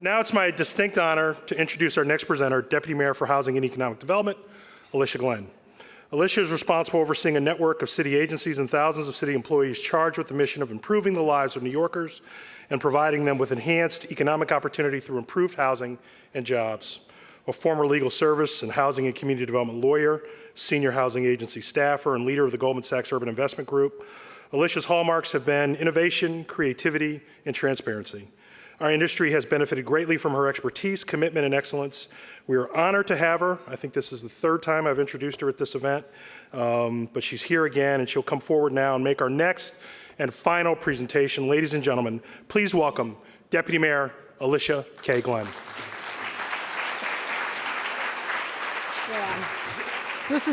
Now it's my distinct honor to introduce our next presenter, Deputy Mayor for Housing and Economic Development, Alicia Glenn. Alicia is responsible for overseeing a network of city agencies and thousands of city employees charged with the mission of improving the lives of New Yorkers and providing them with enhanced economic opportunity through improved housing and jobs. A former legal service and housing and community development lawyer, senior housing agency staffer, and leader of the Goldman Sachs Urban Investment Group, Alicia's hallmarks have been innovation, creativity, and transparency. Our industry has benefited greatly from her expertise, commitment, and excellence. We are honored to have her. I think this is the third time I've introduced her at this event, but she's here again, and she'll come forward now and make our next and final presentation. Ladies and gentlemen, please welcome Deputy Mayor Alicia K. Glenn. Yeah. This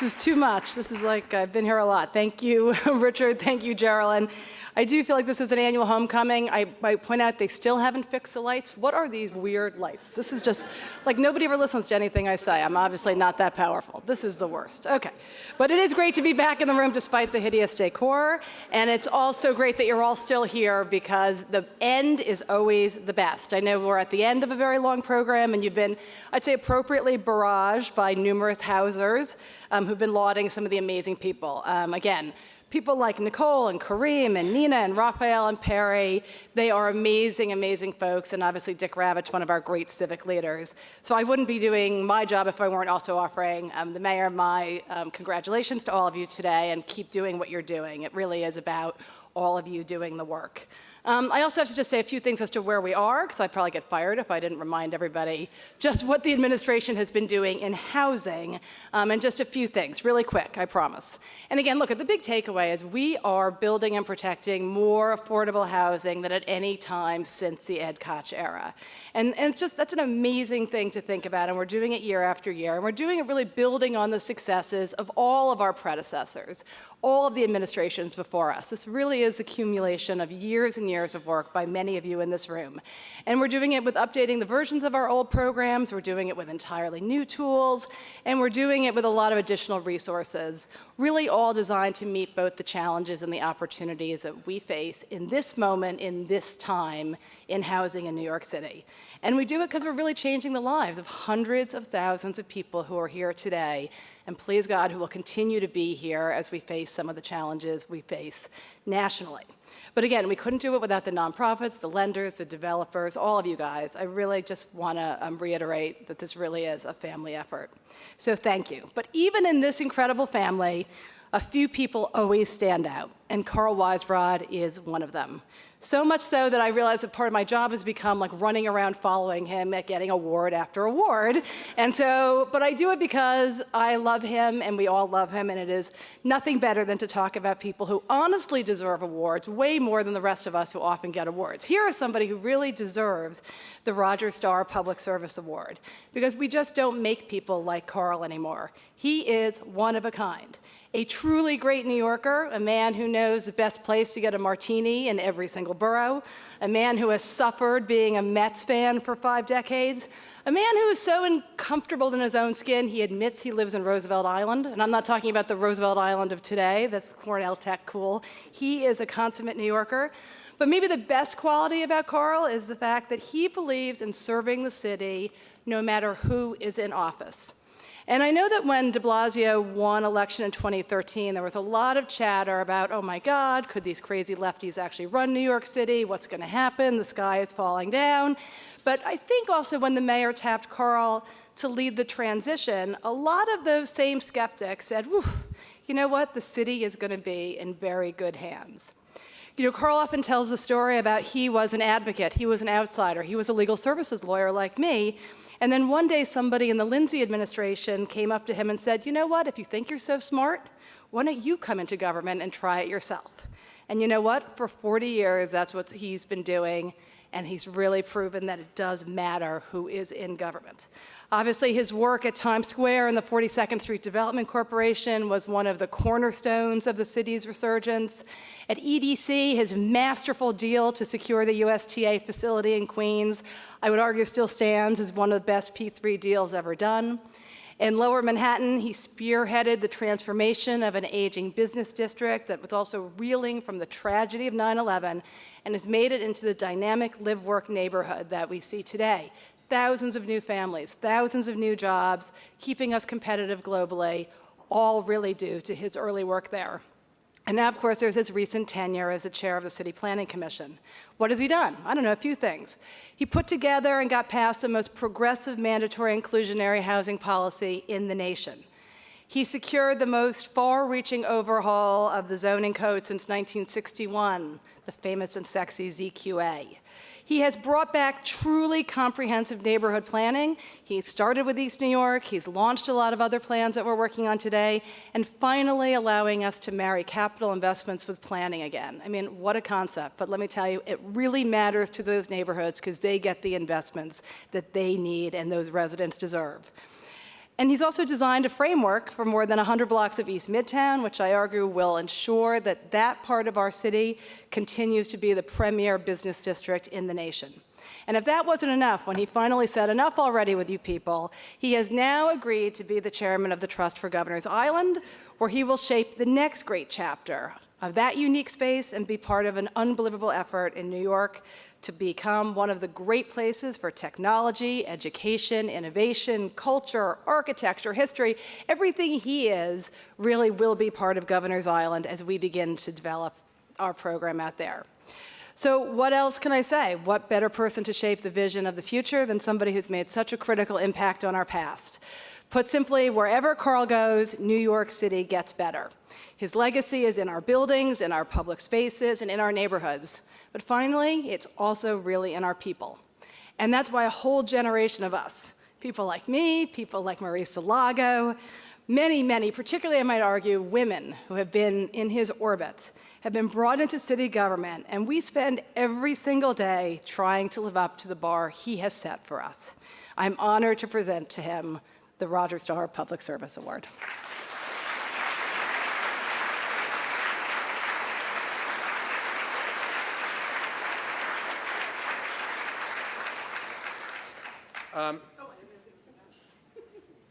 is too much. This is like, I've been here a lot. Thank you, Richard. Thank you, Geraldine. I do feel like this is an annual homecoming. I point out they still haven't fixed the lights. What are these weird lights? This is just, like, nobody ever listens to anything I say. I'm obviously not that powerful. This is the worst. Okay. But it is great to be back in the room despite the hideous decor. And it's also great that you're all still here because the end is always the best. I know we're at the end of a very long program and you've been, I'd say, appropriately barraged by numerous housers who've been lauding some of the amazing people. Again, people like Nicole and Kareem and Nina and Raphael and Perry, they are amazing, amazing folks, and obviously Dick Ravitch, one of our great civic leaders. So I wouldn't be doing my job if I weren't also offering the mayor my congratulations to all of you today, and keep doing what you're doing. It really is about all of you doing the work. I also have to just say a few things as to where we are, because I'd probably get fired if I didn't remind everybody just what the administration has been doing in housing, and just a few things, really quick, I promise. And again, look, the big takeaway is we are building and protecting more affordable housing than at any time since the Ed Koch era. And it's just, that's an amazing thing to think about, and we're doing it year after year, and we're doing it really building on the successes of all of our predecessors, all of the administrations before us. This really is accumulation of years and years of work by many of you in this room. And we're doing it with updating the versions of our old programs, we're doing it with entirely new tools, and we're doing it with a lot of additional resources, really all designed to meet both the challenges and the opportunities that we face in this moment, in this time, in housing in New York City. And we do it because we're really changing the lives of hundreds of thousands of people who are here today, and please God, who will continue to be here as we face some of the challenges we face nationally. But again, we couldn't do it without the nonprofits, the lenders, the developers, all of you guys. I really just want to reiterate that this really is a family effort. So thank you. But even in this incredible family, a few people always stand out, and Carl Weisbrod is one of them. So much so that I realized that part of my job has become like running around following him at getting award after award. And so, but I do it because I love him and we all love him, and it is nothing better than to talk about people who honestly deserve awards way more than the rest of us who often get awards. Here is somebody who really deserves the Roger Starr Public Service Award, because we just don't make people like Carl anymore. He is one of a kind. A truly great New Yorker, a man who knows the best place to get a martini in every single borough, a man who has suffered being a Mets fan for 5 decades, a man who is so uncomfortable in his own skin he admits he lives in Roosevelt Island, and I'm not talking about the Roosevelt Island of today, that's Cornell Tech cool. He is a consummate New Yorker. But maybe the best quality about Carl is the fact that he believes in serving the city no matter who is in office. And I know that when de Blasio won election in 2013, there was a lot of chatter about, oh my God, could these crazy lefties actually run New York City? What's going to happen? The sky is falling down. But I think also when the mayor tapped Carl to lead the transition, a lot of those same skeptics said, you know what? The city is going to be in very good hands. You know, Carl often tells the story about he was an advocate, he was an outsider, he was a legal services lawyer like me. And then one day somebody in the Lindsay administration came up to him and said, you know what, if you think you're so smart, why don't you come into government and try it yourself? And you know what, for 40 years, that's what he's been doing, and he's really proven that it does matter who is in government. Obviously, his work at Times Square and the 42nd Street Development Corporation was one of the cornerstones of the city's resurgence. At EDC, his masterful deal to secure the USTA facility in Queens, I would argue still stands as one of the best P3 deals ever done. In Lower Manhattan, he spearheaded the transformation of an aging business district that was also reeling from the tragedy of 9/11 and has made it into the dynamic live-work neighborhood that we see today. Thousands of new families, thousands of new jobs, keeping us competitive globally, all really due to his early work there. And now, of course, there's his recent tenure as the chair of the City Planning Commission. What has he done? I don't know, a few things. He put together and got passed the most progressive mandatory inclusionary housing policy in the nation. He secured the most far-reaching overhaul of the zoning code since 1961, the famous and sexy ZQA. He has brought back truly comprehensive neighborhood planning. He started with East New York. He's launched a lot of other plans that we're working on today, and finally allowing us to marry capital investments with planning again. I mean, what a concept. But let me tell you, it really matters to those neighborhoods because they get the investments that they need and those residents deserve. And he's also designed a framework for more than 100 blocks of East Midtown, which I argue will ensure that that part of our city continues to be the premier business district in the nation. And if that wasn't enough, when he finally said, enough already with you people, he has now agreed to be the chairman of the Trust for Governors Island, where he will shape the next great chapter of that unique space and be part of an unbelievable effort in New York to become one of the great places for technology, education, innovation, culture, architecture, history. Everything he is really will be part of Governor's Island as we begin to develop our program out there. So what else can I say? What better person to shape the vision of the future than somebody who's made such a critical impact on our past? Put simply, wherever Carl goes, New York City gets better. His legacy is in our buildings, in our public spaces, and in our neighborhoods. But finally, it's also really in our people. And that's why a whole generation of us, people like me, people like Marisa Lago, many, particularly I might argue women who have been in his orbit, have been brought into city government, and we spend every single day trying to live up to the bar he has set for us. I'm honored to present to him the Roger Starr Public Service Award.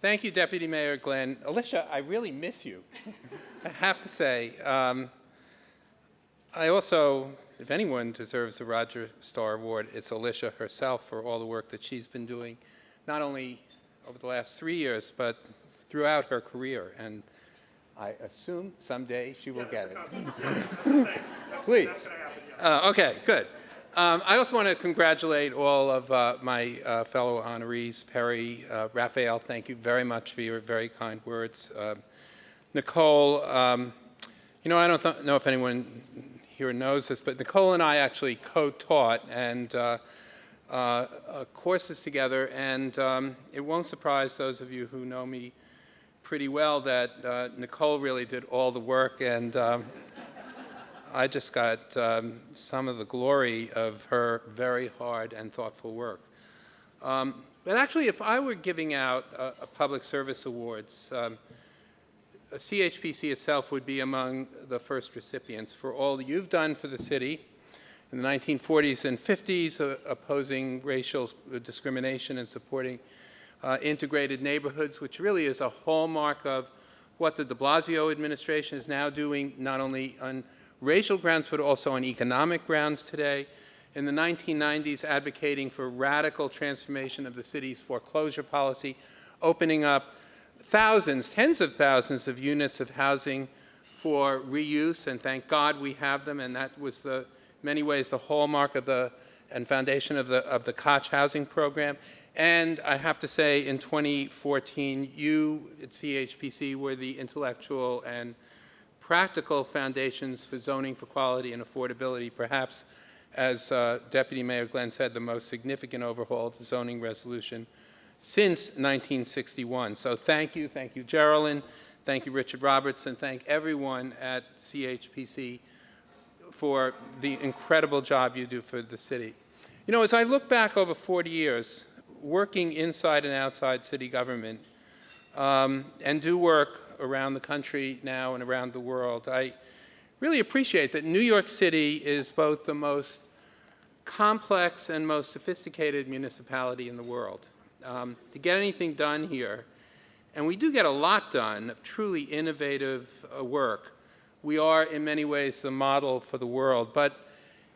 Thank you, Deputy Mayor Glenn. Alicia, I really miss you, I have to say. I also, if anyone deserves the Roger Starr Award, it's Alicia herself for all the work that she's been doing, not only over the last 3 years, but throughout her career. And I assume someday she will get it. Please. Okay, good. I also want to congratulate all of my fellow honorees. Perry, Raphael, thank you very much for your very kind words. Nicole, you know, I don't know if anyone here knows this, but Nicole and I actually co-taught and courses together, and it won't surprise those of you who know me pretty well that Nicole really did all the work, and I just got some of the glory of her very hard and thoughtful work. But actually, if I were giving out a public service awards, CHPC itself would be among the first recipients for all you've done for the city in the 1940s and 50s, opposing racial discrimination and supporting integrated neighborhoods, which really is a hallmark of what the de Blasio administration is now doing, not only on racial grounds, but also on economic grounds today. In the 1990s, advocating for radical transformation of the city's foreclosure policy, opening up thousands, tens of thousands of units of housing for reuse, and thank God we have them, and that was in many ways the hallmark of and foundation of the Koch housing program. And I have to say, in 2014, you at CHPC were the intellectual and practical foundations for zoning for quality and affordability, perhaps, as Deputy Mayor Glenn said, the most significant overhaul of the zoning resolution since 1961. So thank you, Geraldine, thank you, Richard Roberts, and thank everyone at CHPC for the incredible job you do for the city. You know, as I look back over 40 years, working inside and outside city government, and do work around the country now and around the world, I really appreciate that New York City is both the most complex and most sophisticated municipality in the world. To get anything done here, and we do get a lot done of truly innovative work. We are, in many ways, the model for the world, but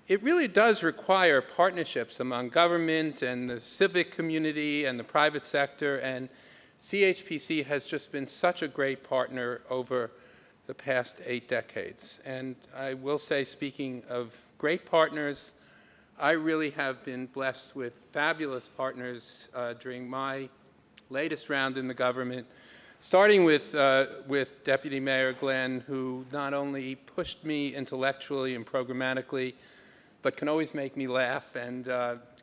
it really does require partnerships among government and the civic community and the private sector, and CHPC has just been such a great partner over the past 8 decades. And I will say, speaking of great partners, I really have been blessed with fabulous partners during my latest round in the government, starting with Deputy Mayor Glenn, who not only pushed me intellectually and programmatically, but can always make me laugh, and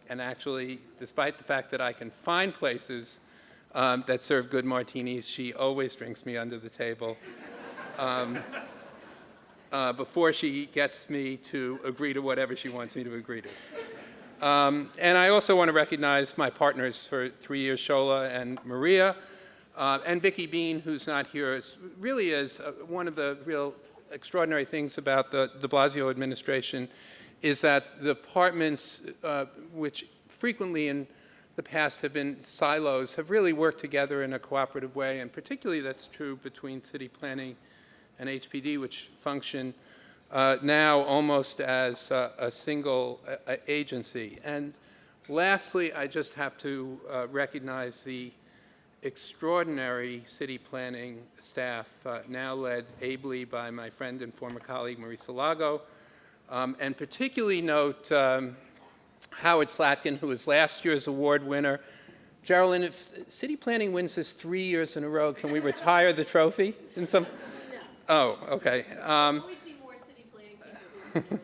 actually, despite the fact that I can find places that serve good martinis, she always drinks me under the table before she gets me to agree to whatever she wants me to agree to. And I also want to recognize my partners for 3 years, Shola and Maria, and Vicki Bean, who's not here, really is one of the real extraordinary things about the de Blasio administration is that the departments, which frequently in the past have been silos, have really worked together in a cooperative way, and particularly that's true between city planning and HPD, which function now almost as a single agency. And lastly, I just have to recognize the extraordinary city planning staff, now led ably by my friend and former colleague Marisa Lago, and particularly note Howard Slatkin, who was last year's award winner. Geraldine, if city planning wins this 3 years in a row, can we retire the trophy? In some? Oh, okay. Always be more city planning people.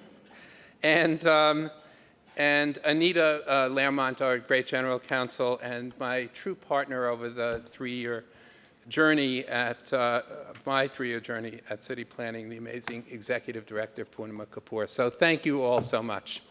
And Anita Lermont, our great general counsel, and my true partner over the 3-year journey at my 3-year journey at city planning, the amazing executive director Purnima Kapoor. So thank you all so much.